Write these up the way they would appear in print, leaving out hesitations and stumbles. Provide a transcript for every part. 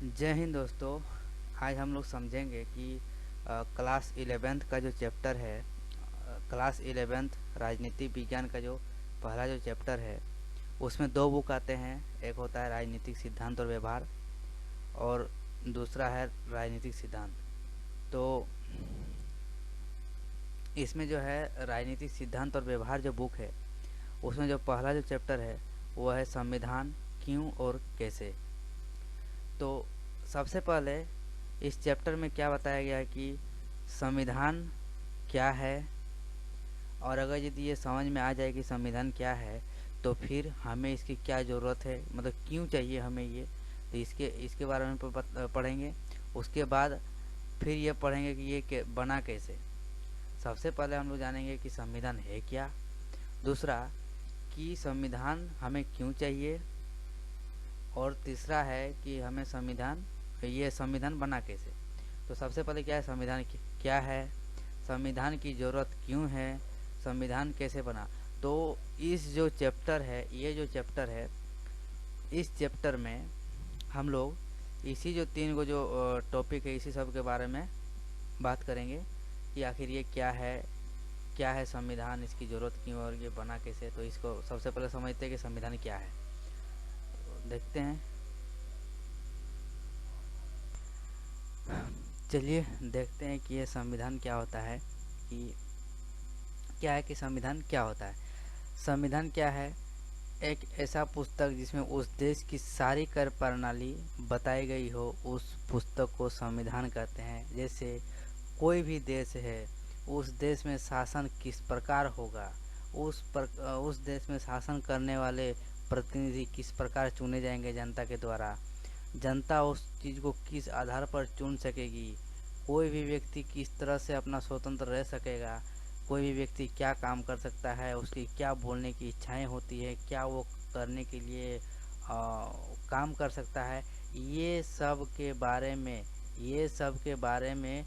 जय हिंद दोस्तों। आज हम लोग समझेंगे कि क्लास 11th का जो चैप्टर है, क्लास 11th राजनीति विज्ञान का जो पहला जो चैप्टर है उसमें दो बुक आते हैं। एक होता है राजनीतिक सिद्धांत और व्यवहार और दूसरा है राजनीतिक सिद्धांत। तो इसमें जो है राजनीतिक सिद्धांत और व्यवहार जो बुक है उसमें जो पहला जो चैप्टर है वो है संविधान क्यों और कैसे। तो सबसे पहले इस चैप्टर में क्या बताया गया है कि संविधान क्या है, और अगर यदि ये समझ में आ जाए कि संविधान क्या है तो फिर हमें इसकी क्या ज़रूरत है, मतलब क्यों चाहिए हमें ये। तो इसके बारे में पढ़ेंगे। उसके बाद फिर ये पढ़ेंगे कि ये बना कैसे। सबसे पहले हम लोग जानेंगे कि संविधान है क्या, दूसरा कि संविधान हमें क्यों चाहिए, और तीसरा है कि हमें संविधान बना कैसे। तो सबसे पहले क्या है, संविधान क्या है, संविधान की ज़रूरत क्यों है, संविधान कैसे बना। तो इस जो चैप्टर है, ये जो चैप्टर है, इस चैप्टर में हम लोग इसी जो तीन को जो टॉपिक है इसी सब के बारे में बात करेंगे कि आखिर ये क्या है संविधान, इसकी ज़रूरत क्यों और ये बना कैसे। तो इसको सबसे पहले समझते हैं कि संविधान क्या है। तो देखते हैं, चलिए देखते हैं कि ये संविधान क्या होता है, कि संविधान क्या होता है। संविधान क्या है, एक ऐसा पुस्तक जिसमें उस देश की सारी कर प्रणाली बताई गई हो, उस पुस्तक को संविधान कहते हैं। जैसे कोई भी देश है, उस देश में शासन किस प्रकार होगा, उस देश में शासन करने वाले प्रतिनिधि किस प्रकार चुने जाएंगे जनता के द्वारा, जनता उस चीज़ को किस आधार पर चुन सकेगी, कोई भी व्यक्ति किस तरह से अपना स्वतंत्र रह सकेगा, कोई भी व्यक्ति क्या काम कर सकता है, उसकी क्या बोलने की इच्छाएं होती है, क्या वो करने के लिए काम कर सकता है, ये सब के बारे में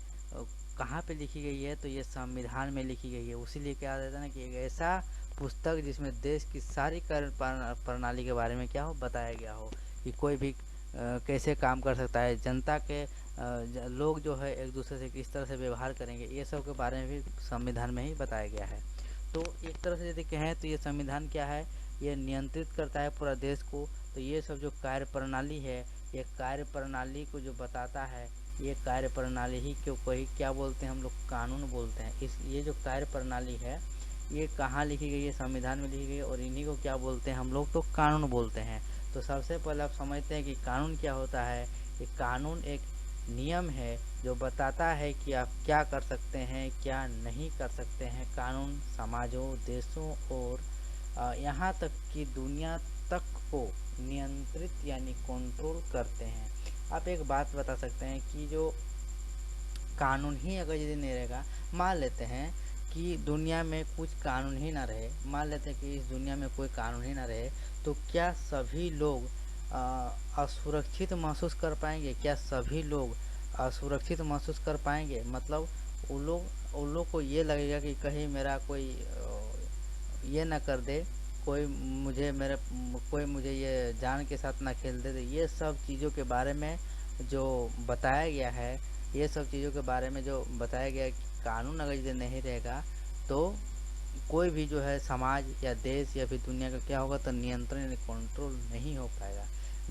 कहाँ पे लिखी गई है, तो ये संविधान में लिखी गई है। उसीलिए क्या रहता है ना कि एक ऐसा पुस्तक जिसमें देश की सारी कर प्रणाली के बारे में क्या हो बताया गया हो, कि कोई भी कैसे काम कर सकता है, जनता के लोग जो है एक दूसरे से किस तरह से व्यवहार करेंगे, ये सब के बारे में भी संविधान में ही बताया गया है। तो एक तरह से यदि कहें तो ये संविधान क्या है, ये नियंत्रित करता है पूरा देश को। तो ये सब जो कार्य प्रणाली है, ये कार्य प्रणाली को जो बताता है, ये कार्य प्रणाली ही क्यों कोई क्या बोलते हैं हम लोग, कानून बोलते हैं। ये जो कार्य प्रणाली है ये कहाँ लिखी गई है, संविधान में लिखी गई है, और इन्हीं को क्या बोलते हैं हम लोग, तो कानून बोलते हैं। तो सबसे पहले आप समझते हैं कि कानून क्या होता है। कि कानून एक नियम है जो बताता है कि आप क्या कर सकते हैं, क्या नहीं कर सकते हैं। कानून समाजों, देशों और यहाँ तक कि दुनिया तक को नियंत्रित यानी कंट्रोल करते हैं। आप एक बात बता सकते हैं कि जो कानून ही अगर यदि नहीं रहेगा, मान लेते हैं कि दुनिया में कुछ कानून ही ना रहे, मान लेते हैं कि इस दुनिया में कोई कानून ही ना रहे, तो क्या सभी लोग असुरक्षित महसूस कर पाएंगे? क्या सभी लोग असुरक्षित महसूस कर पाएंगे? मतलब उन लोग को ये लगेगा कि कहीं मेरा कोई ये ना कर दे, कोई मुझे ये जान के साथ ना खेल दे। ये सब चीज़ों के बारे में जो बताया गया है, ये सब चीज़ों के बारे में जो बताया गया है कि कानून अगर यदि नहीं रहेगा तो कोई भी जो है समाज या देश या फिर दुनिया का क्या होगा, तो नियंत्रण यानी कंट्रोल नहीं हो पाएगा।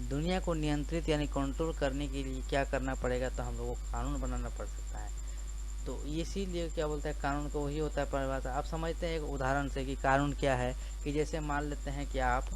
दुनिया को नियंत्रित यानी कंट्रोल करने के लिए क्या करना पड़ेगा, तो हम लोगों को कानून बनाना पड़ सकता है। तो इसीलिए क्या बोलते हैं, कानून को वही होता है परिभाषा। आप समझते हैं एक उदाहरण से कि कानून क्या है। कि जैसे मान लेते हैं कि आप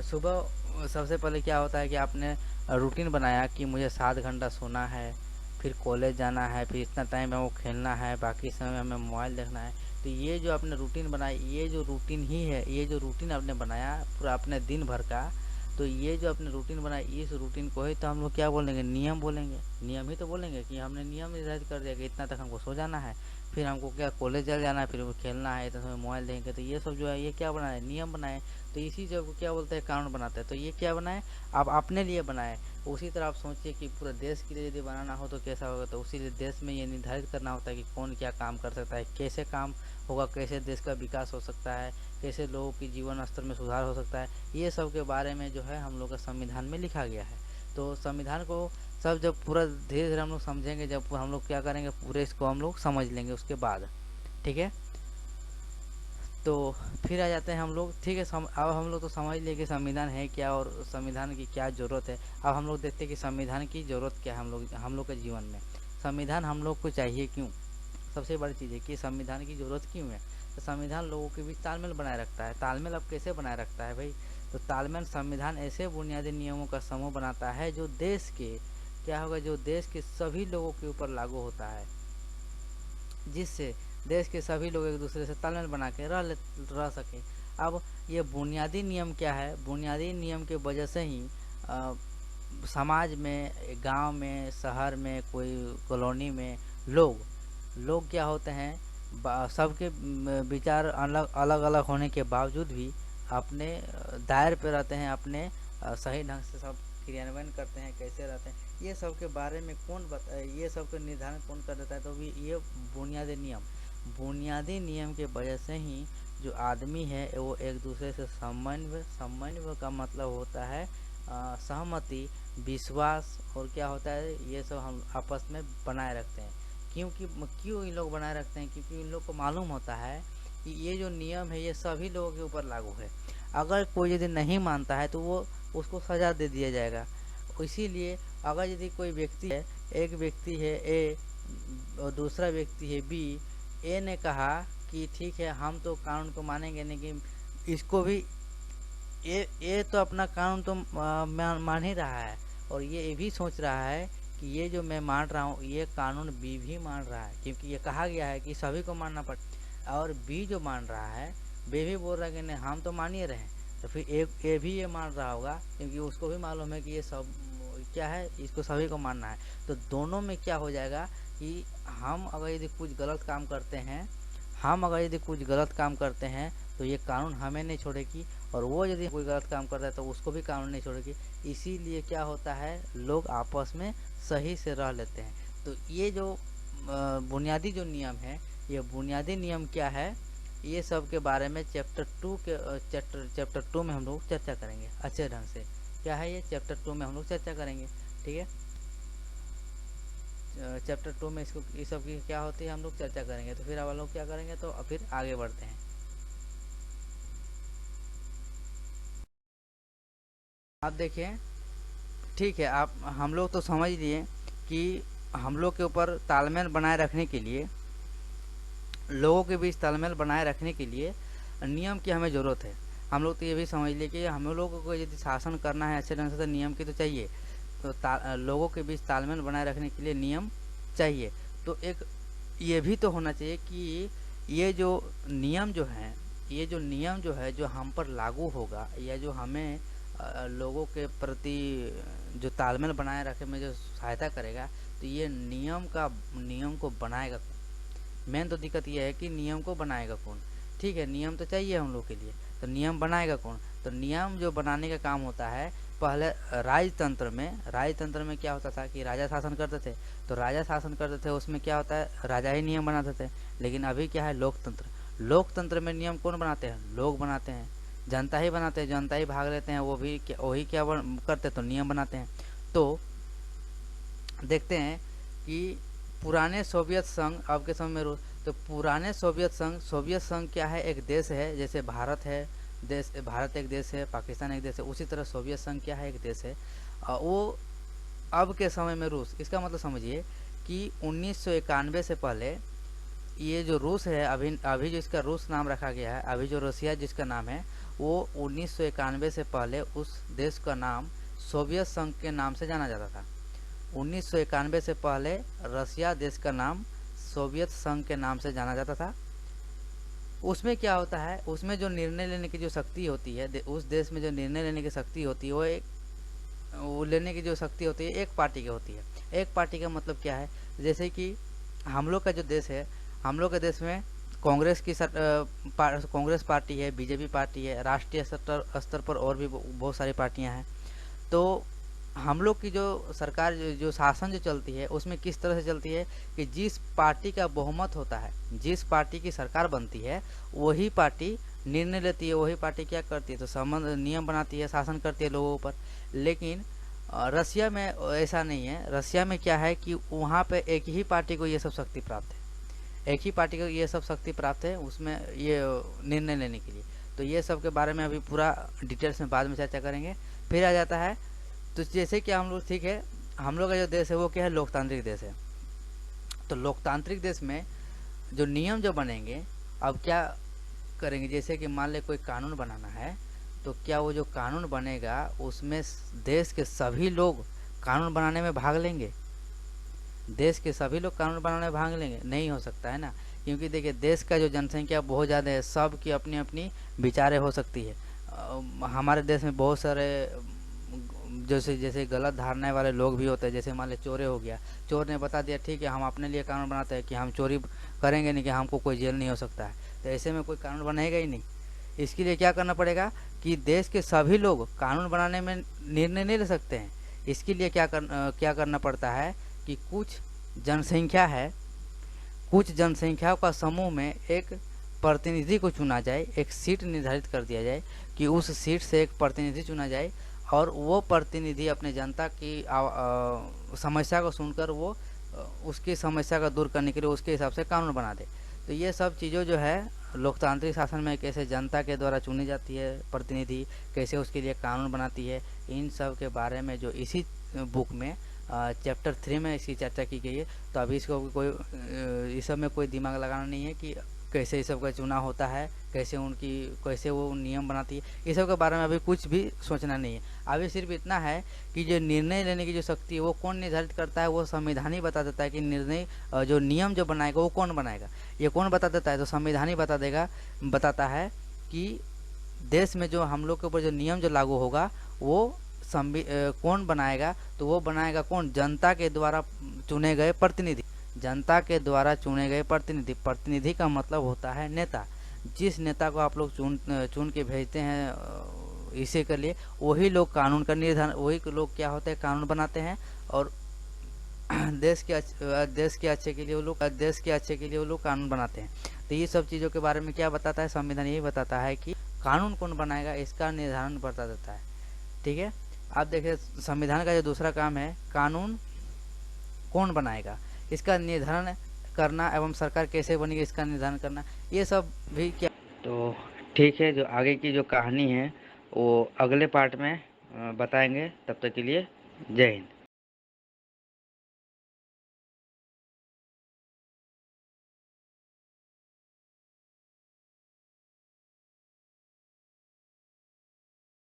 सुबह सबसे पहले क्या होता है कि आपने रूटीन बनाया कि मुझे 7 घंटा सोना है, फिर कॉलेज जाना है, फिर इतना टाइम में वो खेलना है, बाकी समय हमें मोबाइल देखना है। तो ये जो आपने रूटीन बनाई, ये जो रूटीन ही है, ये जो रूटीन आपने बनाया पूरा अपने दिन भर का, तो ये जो आपने रूटीन बनाई, इस रूटीन को ही तो हम लोग क्या बोलेंगे, नियम बोलेंगे। नियम ही तो बोलेंगे कि हमने नियम निर्धारित कर दिया कि इतना तक हमको सो जाना है, फिर हमको क्या कॉलेज चल जाना है, फिर खेलना है, इतना समय मोबाइल देखेंगे। तो ये सब जो है ये क्या बनाए, नियम बनाए। तो इसी जब क्या बोलते हैं कानून बनाते हैं। तो ये क्या बनाए, आप अपने लिए बनाए। उसी तरह आप सोचिए कि पूरे देश के लिए यदि बनाना हो तो कैसा होगा। तो उसी लिए देश में ये निर्धारित करना होता है कि कौन क्या काम कर सकता है, कैसे काम होगा, कैसे देश का विकास हो सकता है, कैसे लोगों की जीवन स्तर में सुधार हो सकता है। ये सब के बारे में जो है हम लोग का संविधान में लिखा गया है। तो संविधान को सब जब पूरा धीरे धीरे हम लोग समझेंगे, जब हम लोग क्या करेंगे पूरे इसको हम लोग समझ लेंगे उसके बाद, ठीक है। तो फिर आ जाते हैं हम लोग, ठीक है। अब हम लोग तो समझ लिए कि संविधान है क्या और संविधान की क्या ज़रूरत है। अब हम लोग देखते हैं कि संविधान की ज़रूरत क्या है हम लोग के जीवन में। संविधान हम लोग को चाहिए क्यों? सबसे बड़ी चीज़ है कि संविधान की ज़रूरत क्यों है। तो संविधान लोगों के बीच तालमेल बनाए रखता है। तालमेल अब कैसे बनाए रखता है भाई? तो तालमेल संविधान ऐसे बुनियादी नियमों का समूह बनाता है जो देश के क्या होगा, जो देश के सभी लोगों के ऊपर लागू होता है, जिससे देश के सभी लोग एक दूसरे से तालमेल बना के रह सके। अब ये बुनियादी नियम क्या है? बुनियादी नियम के वजह से ही समाज में, गांव में, शहर में, कोई कॉलोनी में लोग क्या होते हैं, सबके विचार अलग अलग अलग होने के बावजूद भी अपने दायरे पे रहते हैं, अपने सही ढंग से सब क्रियान्वयन करते हैं, कैसे रहते हैं, ये सब के बारे में ये सब के निर्धारण कौन कर देता है? तो भी ये बुनियादी नियम के वजह से ही जो आदमी है वो एक दूसरे से समन्वय का मतलब होता है सहमति, विश्वास, और क्या होता है, ये सब हम आपस में बनाए रखते हैं। क्यों इन लोग बनाए रखते हैं? क्योंकि इन लोग को मालूम होता है कि ये जो नियम है ये सभी लोगों के ऊपर लागू है। अगर कोई यदि नहीं मानता है तो वो उसको सजा दे दिया जाएगा। इसीलिए अगर यदि कोई व्यक्ति है, एक व्यक्ति है ए और दूसरा व्यक्ति है बी, ए ने कहा कि ठीक है हम तो कानून को मानेंगे नहीं, कि इसको भी ये तो अपना कानून तो मान ही रहा है, और ये भी सोच रहा है कि ये जो मैं मान रहा हूँ ये कानून बी भी मान रहा है, क्योंकि ये कहा गया है कि सभी को मानना पड़ता। और बी जो मान रहा है, बी भी बोल रहा है कि नहीं हम तो मान ही रहे, तो फिर ए भी ये मान रहा होगा, क्योंकि उसको भी मालूम है कि ये सब क्या है, इसको सभी को मानना है। तो दोनों में क्या हो जाएगा कि हम अगर यदि कुछ गलत काम करते हैं तो ये कानून हमें नहीं छोड़ेगी, और वो यदि कोई गलत काम करता है तो उसको भी कानून नहीं छोड़ेगी। इसीलिए क्या होता है, लोग आपस में सही से रह लेते हैं। तो ये जो बुनियादी जो नियम है, ये बुनियादी नियम क्या है, ये सब के बारे में चैप्टर 2 में हम लोग चर्चा करेंगे अच्छे ढंग से। क्या है ये? चैप्टर 2 में हम लोग चर्चा करेंगे, ठीक है। चैप्टर 2 में इसको ये सब की क्या होती है हम लोग चर्चा करेंगे। तो फिर अब हम लोग क्या करेंगे, तो फिर आगे बढ़ते हैं। आप देखिए, ठीक है, आप हम लोग तो समझ लिए कि हम लोग के ऊपर तालमेल बनाए रखने के लिए, लोगों के बीच तालमेल बनाए रखने के लिए नियम की हमें ज़रूरत है। हम लोग तो ये भी समझ लिए कि हम लोगों को यदि शासन करना है अच्छे ढंग से तो नियम की तो चाहिए। तो लोगों के बीच तालमेल बनाए रखने के लिए नियम चाहिए। तो एक ये भी तो होना चाहिए कि ये जो नियम जो है जो हम पर लागू होगा, या जो हमें लोगों के प्रति जो तालमेल बनाए रखने में जो सहायता करेगा, तो ये नियम को बनाएगा कौन? मेन तो दिक्कत ये है कि नियम को बनाएगा कौन? ठीक है, नियम तो चाहिए हम लोग के लिए, तो नियम बनाएगा कौन? तो नियम जो बनाने का काम होता है, पहले राजतंत्र में क्या होता था कि राजा शासन करते थे। तो राजा शासन करते थे, उसमें क्या होता है, राजा ही नियम बनाते थे। लेकिन अभी क्या है, लोकतंत्र में नियम कौन बनाते हैं? लोग बनाते हैं, जनता ही बनाते हैं, जनता ही भाग लेते हैं, वही क्या करते, तो नियम बनाते हैं। तो देखते हैं कि पुराने सोवियत संघ, अब के समय में रूस, तो पुराने सोवियत संघ क्या है, एक देश है। जैसे भारत एक देश है, पाकिस्तान एक देश है, उसी तरह सोवियत संघ क्या है, एक देश है। वो अब के समय में रूस, इसका मतलब समझिए कि 1991 से पहले ये जो रूस है, अभी जो इसका रूस नाम रखा गया है, अभी जो रसिया जिसका नाम है, वो 1991 से पहले उस देश का नाम सोवियत संघ के नाम से जाना जाता था। 1991 से पहले रसिया देश का नाम सोवियत संघ के नाम से जाना जाता था। उसमें क्या होता है, उसमें जो निर्णय लेने की जो शक्ति होती है, उस देश में जो निर्णय लेने की शक्ति होती है, वो लेने की जो शक्ति होती है एक पार्टी की होती है। एक पार्टी का मतलब क्या है, जैसे कि हम लोग का जो देश है, हम लोग के देश में कांग्रेस पार्टी है, बीजेपी पार्टी है, राष्ट्रीय स्तर पर और भी बहुत सारी पार्टियां हैं। तो हम लोग की जो सरकार जो शासन जो चलती है, उसमें किस तरह से चलती है कि जिस पार्टी का बहुमत होता है, जिस पार्टी की सरकार बनती है, वही पार्टी निर्णय लेती है, वही पार्टी क्या करती है, तो संबंध नियम बनाती है, शासन करती है लोगों पर। लेकिन रसिया में ऐसा नहीं है। रसिया में क्या है कि वहाँ पे एक ही पार्टी को ये सब शक्ति प्राप्त है, एक ही पार्टी को ये सब शक्ति प्राप्त है उसमें ये निर्णय लेने के लिए। तो ये सब के बारे में अभी पूरा डिटेल्स में बाद में चर्चा करेंगे। फिर आ जाता है तो जैसे कि हम लोग, ठीक है, हम लोग का जो देश है वो क्या है, लोकतांत्रिक देश है। तो लोकतांत्रिक देश में जो नियम जो बनेंगे, अब क्या करेंगे, जैसे कि मान ले कोई कानून बनाना है, तो क्या वो जो कानून बनेगा उसमें देश के सभी लोग कानून बनाने में भाग लेंगे? देश के सभी लोग कानून बनाने में भाग लेंगे? नहीं हो सकता है ना, क्योंकि देखिए देश का जो जनसंख्या बहुत ज़्यादा है, सब की अपनी अपनी विचारें हो सकती है। हमारे देश में बहुत सारे जैसे जैसे गलत धारणाएं वाले लोग भी होते हैं। जैसे मान ले चोरे हो गया, चोर ने बता दिया ठीक है हम अपने लिए कानून बनाते हैं कि हम चोरी करेंगे नहीं, कि हमको कोई जेल नहीं हो सकता है, तो ऐसे में कोई कानून बनेगा ही नहीं। इसके लिए क्या करना पड़ेगा कि देश के सभी लोग कानून बनाने में निर्णय नहीं ले सकते हैं। इसके लिए क्या करना पड़ता है कि कुछ जनसंख्या है, कुछ जनसंख्या का समूह में एक प्रतिनिधि को चुना जाए, एक सीट निर्धारित कर दिया जाए कि उस सीट से एक प्रतिनिधि चुना जाए, और वो प्रतिनिधि अपने जनता की समस्या को सुनकर वो उसकी समस्या को दूर करने के लिए उसके हिसाब से कानून बना दे। तो ये सब चीज़ों जो है लोकतांत्रिक शासन में, कैसे जनता के द्वारा चुनी जाती है प्रतिनिधि, कैसे उसके लिए कानून बनाती है, इन सब के बारे में जो इसी बुक में चैप्टर 3 में इसकी चर्चा की गई है। तो अभी इसको कोई इस सब में कोई दिमाग लगाना नहीं है कि कैसे इस सब का चुनाव होता है, कैसे वो नियम बनाती है, इस सब के बारे में अभी कुछ भी सोचना नहीं है। अभी सिर्फ इतना है कि जो निर्णय लेने की जो शक्ति है वो कौन निर्धारित करता है, वो संविधान ही बता देता है कि निर्णय जो नियम जो बनाएगा वो कौन बनाएगा। ये कौन बता देता है? तो संविधान ही बताता है कि देश में जो हम लोग के ऊपर जो नियम जो लागू होगा वो कौन बनाएगा? तो वो बनाएगा कौन? जनता के द्वारा चुने गए प्रतिनिधि। जनता के द्वारा चुने गए प्रतिनिधि। प्रतिनिधि का मतलब होता है नेता। जिस नेता को आप लोग चुन के भेजते हैं इसी के लिए, वही लोग कानून का निर्धारण, वही लोग क्या होते हैं, कानून बनाते हैं। और देश के अच्छे के लिए वो लोग कानून बनाते हैं। तो ये सब चीज़ों के बारे में क्या बताता है संविधान? यही बताता है कि कानून कौन बनाएगा, इसका निर्धारण बता देता है। ठीक है, आप देखिए संविधान का जो दूसरा काम है, कानून कौन बनाएगा, इसका निर्धारण करना, एवं सरकार कैसे बनेगी इसका निर्धारण करना, ये सब भी क्या। तो ठीक है, जो आगे की जो कहानी है वो अगले पार्ट में बताएंगे। तब तक के लिए जय हिंद।